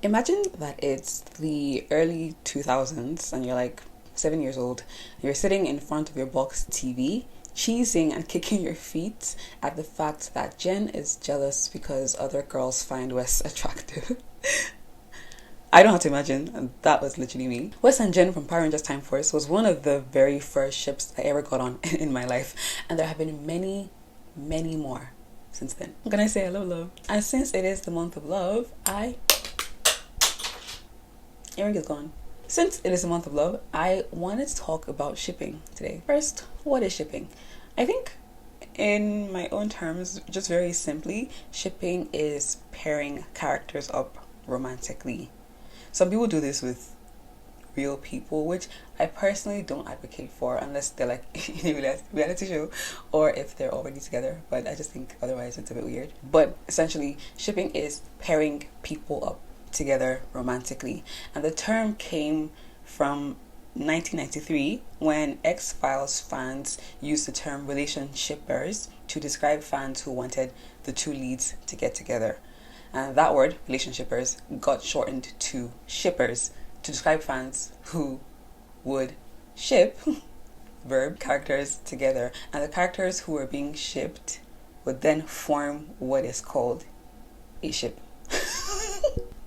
Imagine that it's the early 2000s and you're like 7 years old. You're sitting in front of your box TV, cheesing and kicking your feet at the fact that Jen is jealous because other girls find Wes attractive. I don't have to imagine, and that was literally me. Wes and Jen from Power Rangers Time Force was one of the very first ships I ever got on in my life, and there have been many, many more since then. I'm gonna say hello, love. And since it is the month of love, earring is gone. Since it is the month of love, I wanted to talk about shipping today. First, what is shipping? I think in my own terms, just very simply, shipping is pairing characters up romantically. Some people do this with real people, which I personally don't advocate for unless they're like in a reality show or if they're already together, but I just think otherwise it's a bit weird. But essentially, shipping is pairing people up together romantically, and the term came from 1993 when X-Files fans used the term relationshippers to describe fans who wanted the two leads to get together, and that word relationshippers got shortened to shippers to describe fans who would ship verb characters together, and the characters who were being shipped would then form what is called a ship.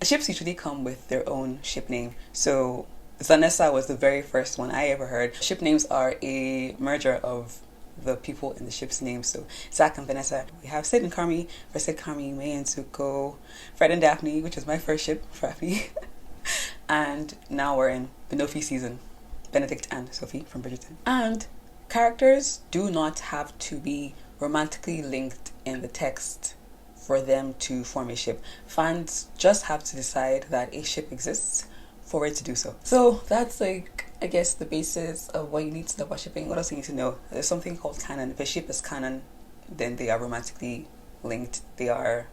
Ships usually come with their own ship name. So Zanessa was the very first one I ever heard. Ship names are a merger of the people in the ship's names. So Zach and Vanessa. We have Sid and Carmi for Sid, Carmi, May and Zuko, Fred and Daphne, which is my first ship, Daphne. And now we're in the Nofi season, Benedict and Sophie from Bridgerton. And characters do not have to be romantically linked in the text for them to form a ship. Fans just have to decide that a ship exists for it to do so. So that's like, I guess, the basis of what you need to know about shipping. What else you need to know? There's something called canon. If a ship is canon, then they are romantically linked. They are,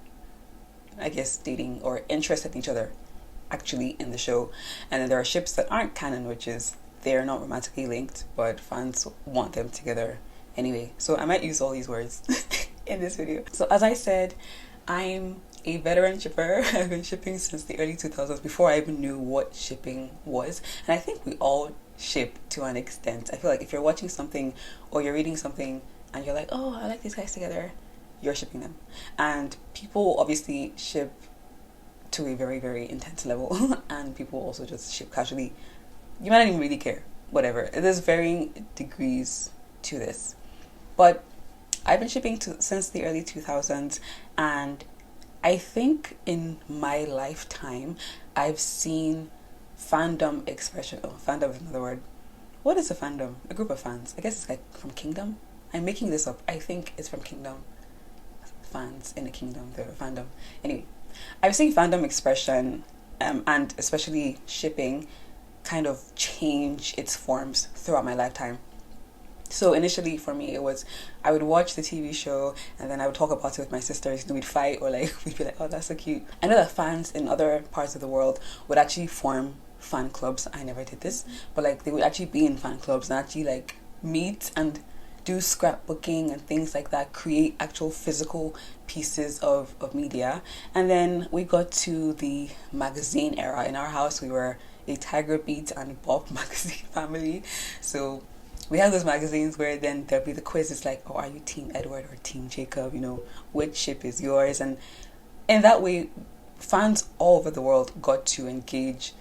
I guess, dating or interested in each other actually in the show. And then there are ships that aren't canon, which is they're not romantically linked, but fans want them together anyway. So I might use all these words in this video. So as I said, I'm a veteran shipper. I've been shipping since the early 2000s, before I even knew what shipping was. And I think we all ship to an extent. I feel like if you're watching something or you're reading something and you're like, oh, I like these guys together, you're shipping them. And people obviously ship to a very, very intense level, and people also just ship casually. You might not even really care, whatever. There's varying degrees to this. But I've been shipping since the early 2000s, and I think in my lifetime I've seen fandom expression. Oh, fandom is another word. What is a fandom? A group of fans. I guess it's like from Kingdom. I'm making this up. I think it's from Kingdom. Fans in a kingdom, they're a fandom. Anyway, I've seen fandom expression and especially shipping kind of change its forms throughout my lifetime. So initially for me, it was, I would watch the TV show and then I would talk about it with my sisters, and we'd fight, or like we'd be like, oh, that's so cute. I know that fans in other parts of the world would actually form fan clubs. I never did this, but like they would actually be in fan clubs and actually like meet and do scrapbooking and things like that, create actual physical pieces of media. And then we got to the magazine era. In our house, we were a Tiger Beat and Bob magazine family. So we have those magazines where then there'll be the quizzes like, oh, are you Team Edward or Team Jacob? You know, which ship is yours? And in that way, fans all over the world got to engage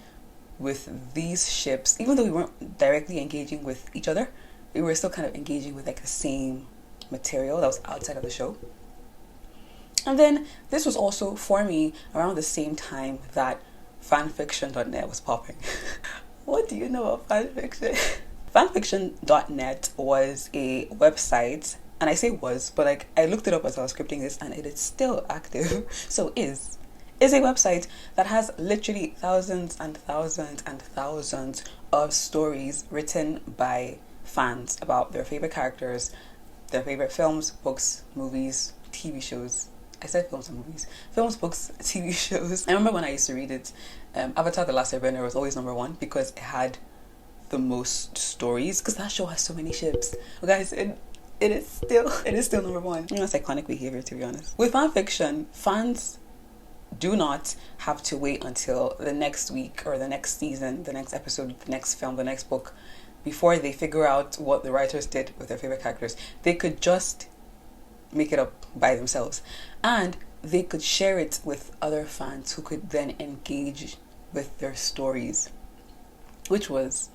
with these ships. Even though we weren't directly engaging with each other, we were still kind of engaging with like the same material that was outside of the show. And then this was also for me around the same time that fanfiction.net was popping. What do you know about fanfiction? Fanfiction.net was a website, and I say was, but like I looked it up as I was scripting this, and it is still active. So is a website that has literally thousands and thousands and thousands of stories written by fans about their favorite characters, their favorite films, books, movies, TV shows. I said films and movies. Films, books, TV shows. I remember when I used to read it, Avatar: The Last Airbender was always number one because it had the most stories, because that show has so many ships. Well, guys, it is still number one. That's iconic behavior, to be honest. With fan fiction, fans do not have to wait until the next week or the next season, the next episode, the next film, the next book before they figure out what the writers did with their favorite characters. They could just make it up by themselves, and they could share it with other fans who could then engage with their stories, which was,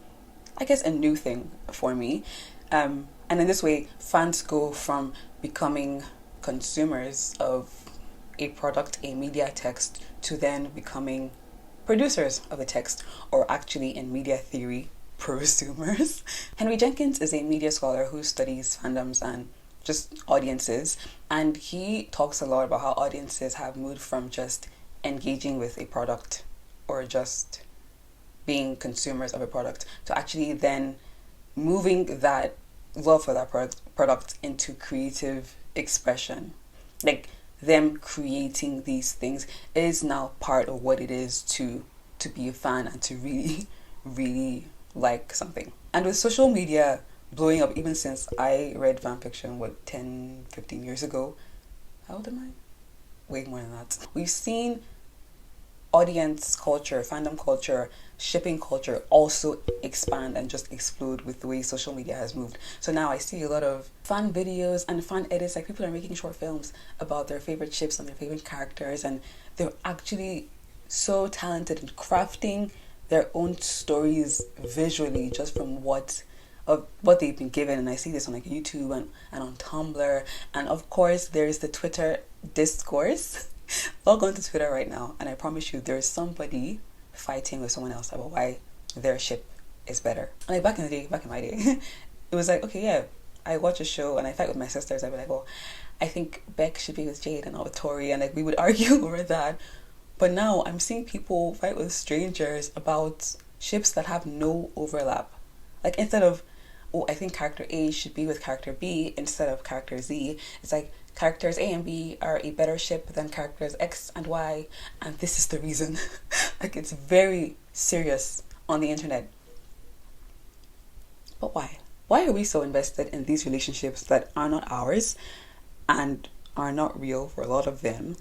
I guess, a new thing for me. And in this way, fans go from becoming consumers of a product, a media text, to then becoming producers of the text, or actually in media theory, prosumers. Henry Jenkins is a media scholar who studies fandoms and just audiences, and he talks a lot about how audiences have moved from just engaging with a product or just being consumers of a product to actually then moving that love for that product into creative expression. Like, them creating these things is now part of what it is to be a fan and to really, really like something. And with social media blowing up, even since I read fan fiction, 10, 15 years ago. How old am I? Way more than that. We've seen audience culture, fandom culture, shipping culture also expand and just explode with the way social media has moved. So now I see a lot of fan videos and fan edits, like people are making short films about their favorite ships and their favorite characters, and they're actually so talented in crafting their own stories visually just from what they've been given. And I see this on like YouTube and on Tumblr, and of course there's the Twitter discourse. Log on to Twitter right now and I promise you there's somebody fighting with someone else about why their ship is better. And like back in my day, it was like, okay, yeah, I watch a show and I fight with my sisters. I'd be like, oh, I think Beck should be with Jade and not with Tori, and like we would argue over that. But now I'm seeing people fight with strangers about ships that have no overlap. Like, instead of, oh, I think character A should be with character B instead of character Z, it's like characters A and B are a better ship than characters X and Y, and this is the reason. Like, it's very serious on the internet. But why? Why are we so invested in these relationships that are not ours and are not real for a lot of them?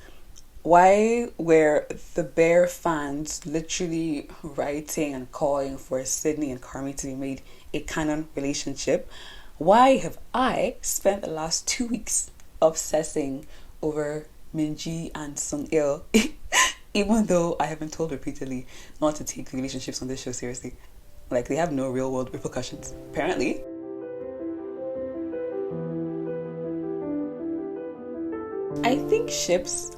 Why were the Bear fans literally writing and calling for Sydney and Carmi to be made a canon relationship? Why have I spent the last 2 weeks obsessing over Minji and Sung Il, even though I have been told repeatedly not to take relationships on this show seriously? Like, they have no real world repercussions, apparently. I think ships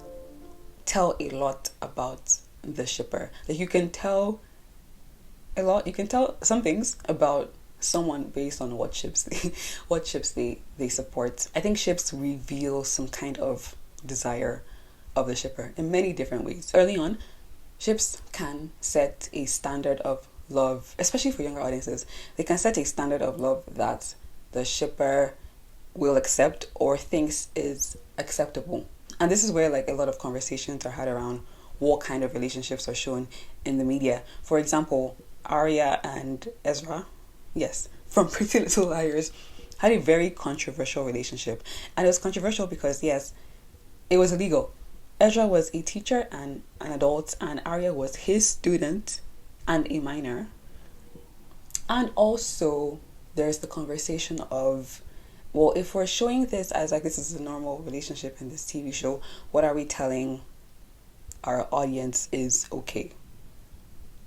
tell a lot about the shipper. Like, you can tell a lot, you can tell some things about someone based on what ships they support. I think ships reveal some kind of desire of the shipper in many different ways. Early on, ships can set a standard of love, especially for younger audiences. They can set a standard of love that the shipper will accept or thinks is acceptable. And this is where like a lot of conversations are had around what kind of relationships are shown in the media. For example, Arya and Ezra, yes, from Pretty Little Liars, had a very controversial relationship. And it was controversial because, yes, it was illegal. Ezra was a teacher and an adult, and Arya was his student and a minor. And also, there's the conversation of, well, if we're showing this as like this is a normal relationship in this TV show, what are we telling our audience is okay?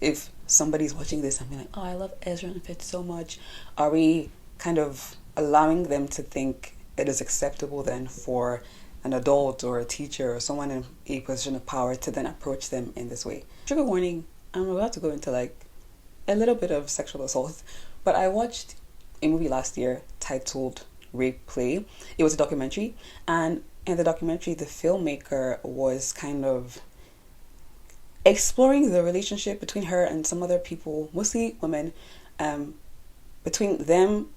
If somebody's watching this and being like, oh, I love Ezra and Fitz so much, are we kind of allowing them to think it is acceptable then for an adult or a teacher or someone in a position of power to then approach them in this way? Trigger warning, I'm about to go into like a little bit of sexual assault, but I watched a movie last year titled Rape Play. It was a documentary, and in the documentary the filmmaker was kind of exploring the relationship between her and some other people, mostly women, between them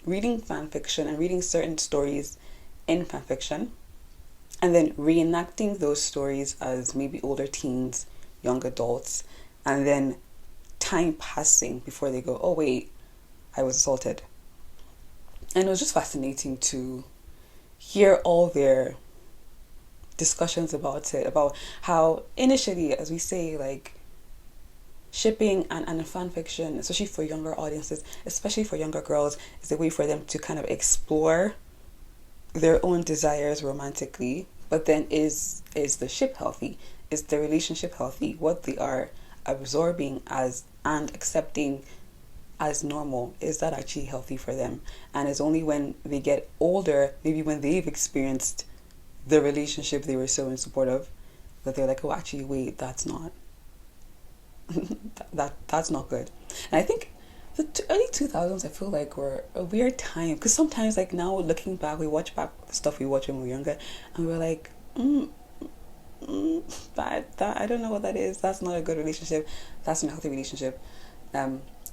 reading fan fiction and reading certain stories in fan fiction, and then reenacting those stories as maybe older teens, young adults, and then time passing before they go, oh wait, I was assaulted. And it was just fascinating to hear all their discussions about it, about how initially, as we say, like shipping and fan fiction, especially for younger audiences, especially for younger girls, is a way for them to kind of explore their own desires romantically. But then is the ship healthy? Is the relationship healthy? What they are absorbing as and accepting as normal, is that actually healthy for them? And it's only when they get older, maybe when they've experienced the relationship they were so in support of, that they're like, oh, actually, wait, that's not that's not good. And I think the early 2000s, I feel like, were a weird time, because sometimes, like, now looking back, we watch back the stuff we watched when we were younger, and we're like, that I don't know what that is. That's not a good relationship. That's not a healthy relationship.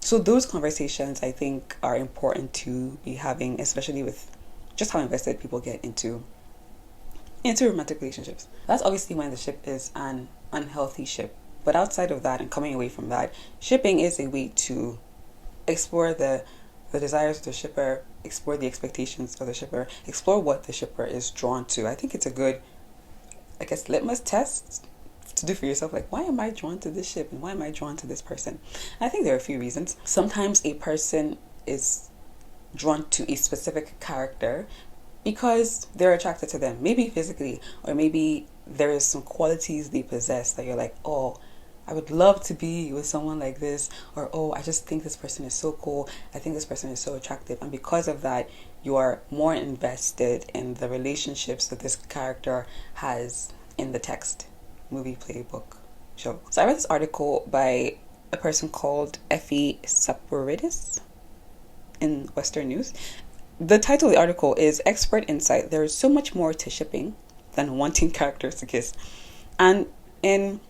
So those conversations, I think, are important to be having, especially with just how invested people get into romantic relationships. That's obviously when the ship is an unhealthy ship. But outside of that and coming away from that, shipping is a way to explore the desires of the shipper, explore the expectations of the shipper, explore what the shipper is drawn to. I think it's a good, I guess, litmus test to do for yourself. Like, why am I drawn to this ship and why am I drawn to this person? And I think there are a few reasons. Sometimes a person is drawn to a specific character because they're attracted to them, maybe physically, or maybe there is some qualities they possess that you're like, oh, I would love to be with someone like this, or oh, I just think this person is so cool, I think this person is so attractive, and because of that, you are more invested in the relationships that this character has in the text, movie, play, book, show. So I read this article by a person called Effie Saporidis in Western News. The title of the article is Expert Insight: There is so much more to shipping than wanting characters to kiss. And in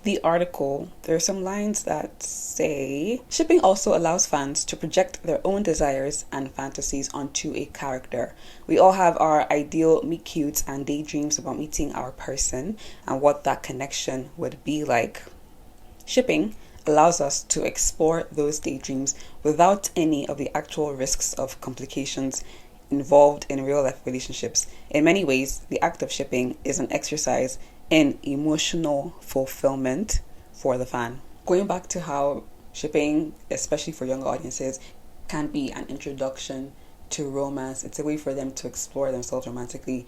the article, there are some lines that say, shipping also allows fans to project their own desires and fantasies onto a character. We all have our ideal meet cutes and daydreams about meeting our person and what that connection would be like. Shipping allows us to explore those daydreams without any of the actual risks of complications involved in real life relationships. In many ways, the act of shipping is an exercise in emotional fulfillment for the fan. Going back to how shipping, especially for younger audiences, can be an introduction to romance. It's a way for them to explore themselves romantically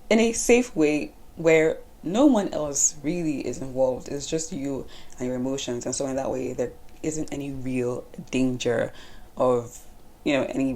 in a safe way where no one else really is involved. It's just you and your emotions. And so in that way, there isn't any real danger of, any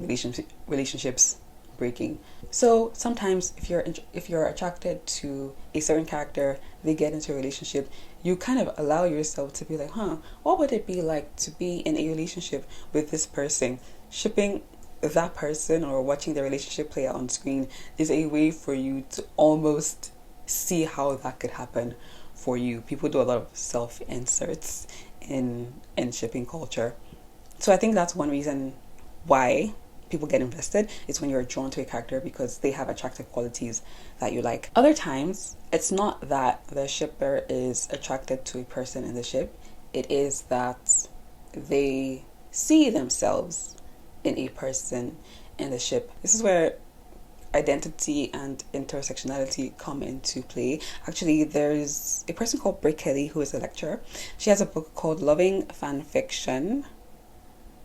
relationships breaking. So sometimes if you're attracted to a certain character, they get into a relationship, you kind of allow yourself to be like, what would it be like to be in a relationship with this person? Shipping that person or watching the relationship play out on screen is a way for you to almost see how that could happen for you. People do a lot of self-inserts in shipping culture. So I think that's one reason why people get invested, is when you're drawn to a character because they have attractive qualities that you like. Other times, it's not that the shipper is attracted to a person in the ship, it is that they see themselves in a person in the ship. This is where identity and intersectionality come into play. Actually, there's a person called Brit Kelly who is a lecturer. She has a book called Loving Fan Fiction: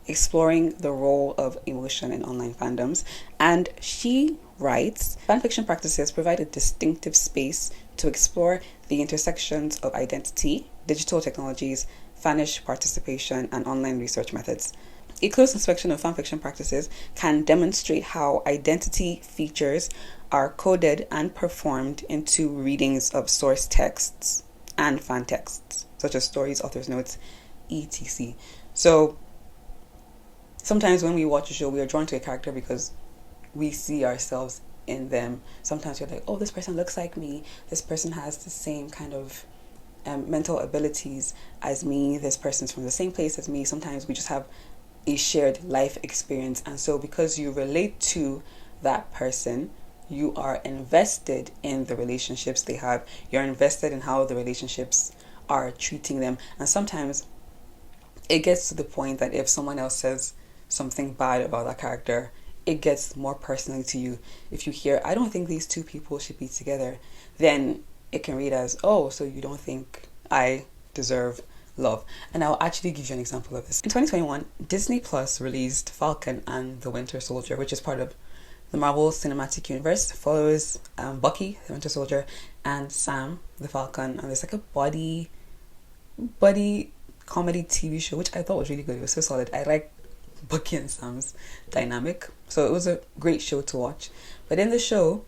Exploring the Role of Emotion in Online Fandoms. And she writes, fanfiction practices provide a distinctive space to explore the intersections of identity, digital technologies, fanish participation, and online research methods. A close inspection of fanfiction practices can demonstrate how identity features are coded and performed into readings of source texts and fan texts, such as stories, author's notes, etc. So sometimes when we watch a show, we are drawn to a character because we see ourselves in them. Sometimes you're like, oh, this person looks like me. This person has the same kind of mental abilities as me. This person's from the same place as me. Sometimes we just have a shared life experience. And so because you relate to that person, you are invested in the relationships they have. You're invested in how the relationships are treating them. And sometimes it gets to the point that if someone else says something bad about that character, it gets more personally to you. If you hear, I don't think these two people should be together, then it can read as, oh, so you don't think I deserve love. And I'll actually give you an example of this. In 2021, Disney Plus released Falcon and the Winter Soldier, which is part of the Marvel Cinematic Universe. It follows Bucky, the Winter Soldier, and Sam, the Falcon, and there's like a buddy comedy TV show, which I thought was really good. It was so solid. I like Bucky and Sam's dynamic, so it was a great show to watch. But in the show,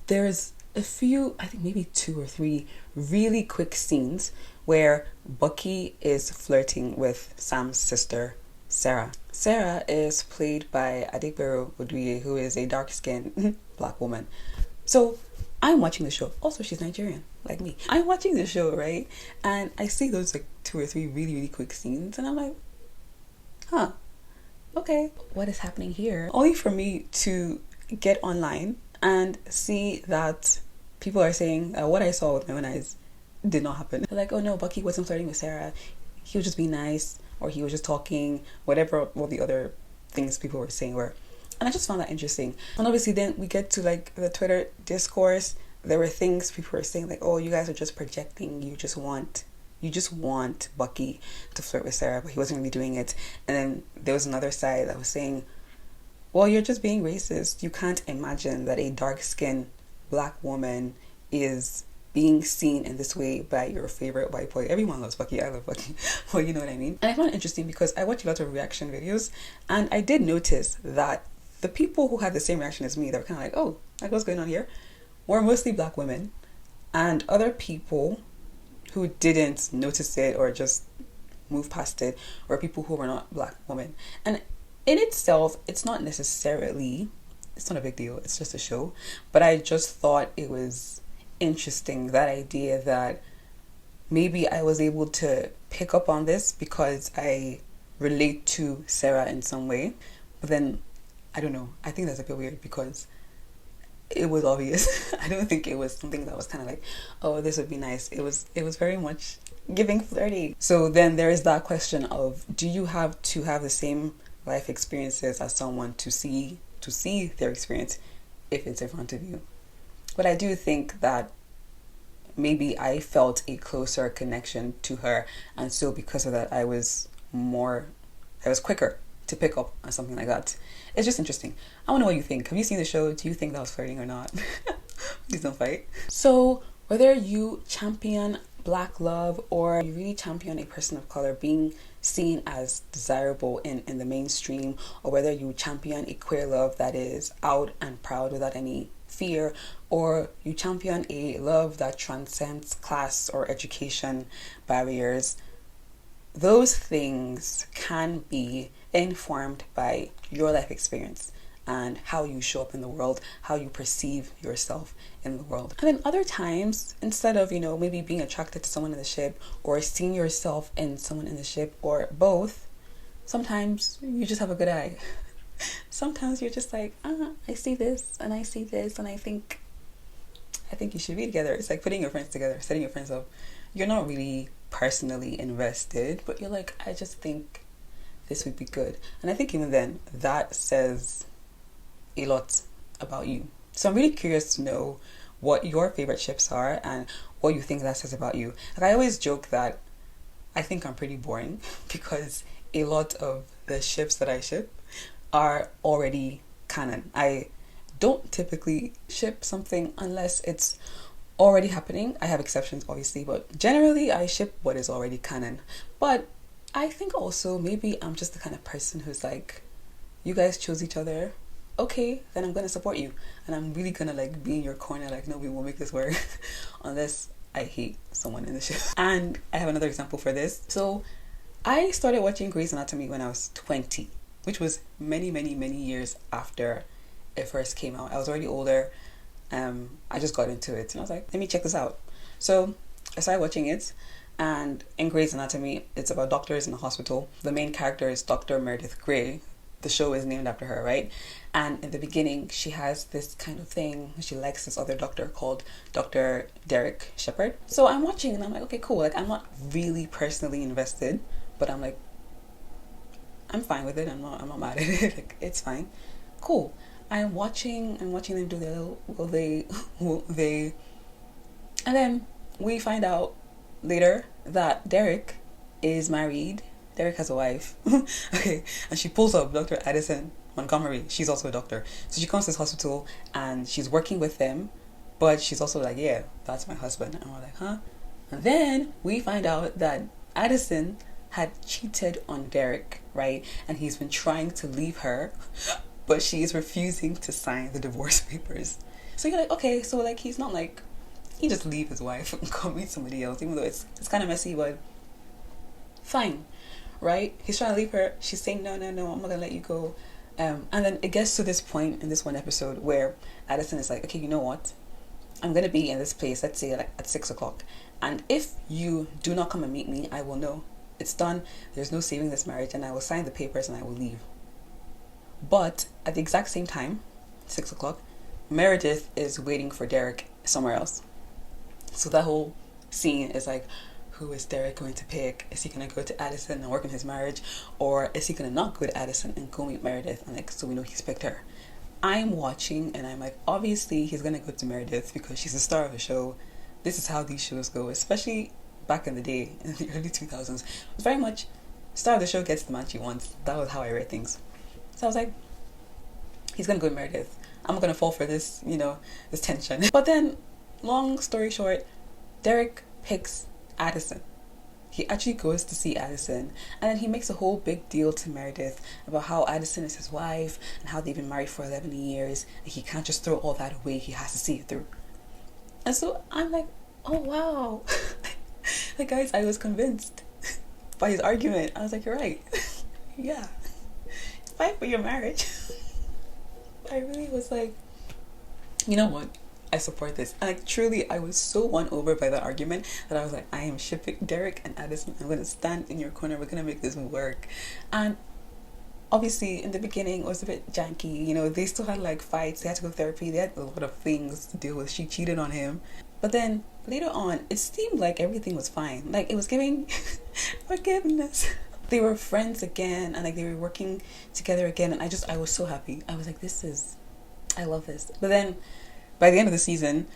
there's a few, I think maybe 2 or 3 really quick scenes where Bucky is flirting with Sam's sister, Sarah. Sarah is played by Adekbero Oduye, who is a dark-skinned black woman. So I'm watching the show. Also, she's Nigerian, like me. I'm watching the show, right? And I see those like 2 or 3 really, really quick scenes, and I'm like, huh, okay, what is happening here? Only for me to get online and see that people are saying what I saw with my own eyes did not happen. They're like, oh no, Bucky wasn't flirting with Sarah. He was just being nice, or he was just talking, whatever all the other things people were saying were. And I just found that interesting. And obviously then we get to like the Twitter discourse. There were things people were saying like, oh, you guys are just projecting. You just want Bucky to flirt with Sarah, but he wasn't really doing it. And then there was another side that was saying, well, you're just being racist. You can't imagine that a dark-skinned black woman is being seen in this way by your favorite white boy. Everyone loves Bucky. I love Bucky. Well, you know what I mean? And I found it interesting because I watch a lot of reaction videos, and I did notice that the people who had the same reaction as me, they were kind of like, oh, like what's going on here, were mostly black women. And other people who didn't notice it or just move past it were people who were not black women. And in itself, it's not a big deal. It's just a show. But I just thought it was interesting, that idea that maybe I was able to pick up on this because I relate to Sarah in some way. But then, I don't know. I think that's a bit weird because it was obvious. I don't think it was something that was kind of like, oh, this would be nice. It was very much giving flirty. So then there is that question of, do you have to have the same life experiences as someone to see their experience if it's in front of you? But I do think that maybe I felt a closer connection to her, and so because of that I was quicker to pick up on something like that. It's just interesting. I want to know what you think. Have you seen the show? Do you think that was flirting or not? Please don't fight. So whether you champion black love or you really champion a person of color being seen as desirable in the mainstream, or whether you champion a queer love that is out and proud without any fear, or you champion a love that transcends class or education barriers, those things can be informed by your life experience and how you show up in the world, how you perceive yourself in the world. And then other times, instead of, maybe being attracted to someone in the ship or seeing yourself in someone in the ship or both, sometimes you just have a good eye. Sometimes you're just like, I see this and I see this and I think you should be together. It's like putting your friends together, setting your friends up. You're not really personally invested, but you're like, I just think this would be good. And I think even then, that says a lot about you. So I'm really curious to know what your favorite ships are and what you think that says about you. Like, I always joke that I think I'm pretty boring because a lot of the ships that I ship are already canon. I don't typically ship something unless it's already happening. I have exceptions obviously, but generally I ship what is already canon. But I think also maybe I'm just the kind of person who's like, you guys chose each other, okay, then I'm gonna support you, and I'm really gonna like be in your corner, like, no, we won't make this work unless I hate someone in the show. And I have another example for this. So I started watching Grey's Anatomy when I was 20, which was many years after it first came out. I was already older. I just got into it and I was like, let me check this out. So I started watching it, and in Grey's Anatomy, it's about doctors in a hospital. The main character is Dr. Meredith Grey. The show is named after her, right? And in the beginning, she has this kind of thing. She likes this other doctor called Dr. Derek Shepherd. So I'm watching and I'm like, okay, cool. Like, I'm not really personally invested, but I'm like, I'm fine with it. I'm not mad at it. Like, it's fine. Cool. I'm watching them do their little, they, and then we find out later that Derek is married. Derek has a wife. Okay, and she pulls up Dr. Addison Montgomery. She's also a doctor. So she comes to this hospital and she's working with them, but she's also like, yeah, that's my husband. And we're like, huh? And then we find out that Addison had cheated on Derek, right? And he's been trying to leave her, but she is refusing to sign the divorce papers. So you're like, okay, so like he's not like, he just leave his wife and go meet somebody else, even though it's kind of messy, but fine, right? He's trying to leave her. She's saying, no, I'm not gonna let you go. And then it gets to this point in this one episode where Addison is like, okay, you know what? I'm gonna be in this place, let's say like at 6 o'clock. And if you do not come and meet me, I will know. It's done. There's no saving this marriage, and I will sign the papers and I will leave. But at the exact same time, 6 o'clock, Meredith is waiting for Derek somewhere else. So that whole scene is like, who is Derek going to pick? Is he going to go to Addison and work on his marriage? Or is he going to not go to Addison and go meet Meredith? And like, so we know he's picked her. I'm watching and I'm like, obviously he's going to go to Meredith because she's the star of the show. This is how these shows go, especially back in the day, in the early 2000s. It was very much, star of the show gets the man she wants. That was how I read things. So I was like, he's going to go to Meredith. I'm going to fall for this, this tension. But then, long story short, Derek picks Addison. He actually goes to see Addison, and then he makes a whole big deal to Meredith about how Addison is his wife and how they've been married for 11 years and he can't just throw all that away. He has to see it through. And so I'm like, oh wow. Like, guys, I was convinced by his argument. I was like, you're right. Yeah, fight for your marriage. I really was like, you know what? I support this. And like, truly, I was so won over by the argument that I was like, I am shipping Derek and Addison. I'm going to stand in your corner. We're going to make this work. And obviously, in the beginning, it was a bit janky. They still had like fights. They had to go to therapy. They had a lot of things to deal with. She cheated on him. But then later on, it seemed like everything was fine. Like, it was giving forgiveness. They were friends again, and like they were working together again. And I was so happy. I was like, I love this. But then by the end of the season,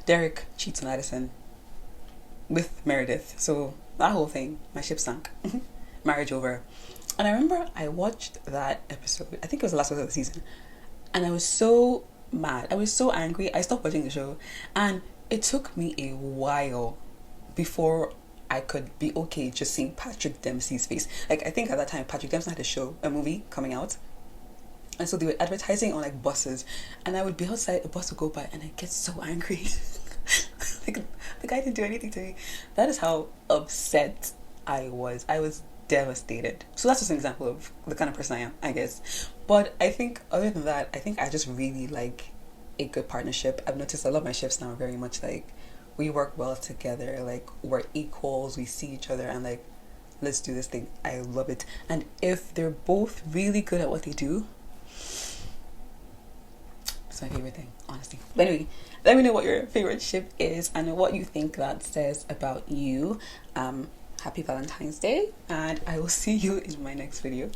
Derek cheats on Addison with Meredith. So that whole thing, my ship sank. Marriage over. And I remember I watched that episode. I think it was the last episode of the season. And I was so mad. I was so angry. I stopped watching the show. And it took me a while before I could be okay just seeing Patrick Dempsey's face. Like, I think at that time, Patrick Dempsey had a movie coming out. And so they were advertising on like buses, and I would be outside, a bus would go by, and I'd get so angry. Like, the guy didn't do anything to me. That is how upset I was. I was devastated. So that's just an example of the kind of person I am, I guess. But I think other than that, I think I just really like a good partnership. I've noticed a lot of my ships now are very much like, we work well together, like we're equals, we see each other, and like, let's do this thing. I love it. And if they're both really good at what they do, it's my favorite thing, honestly. But anyway, let me know what your favorite ship is and what you think that says about you. Happy Valentine's Day, and I will see you in my next video.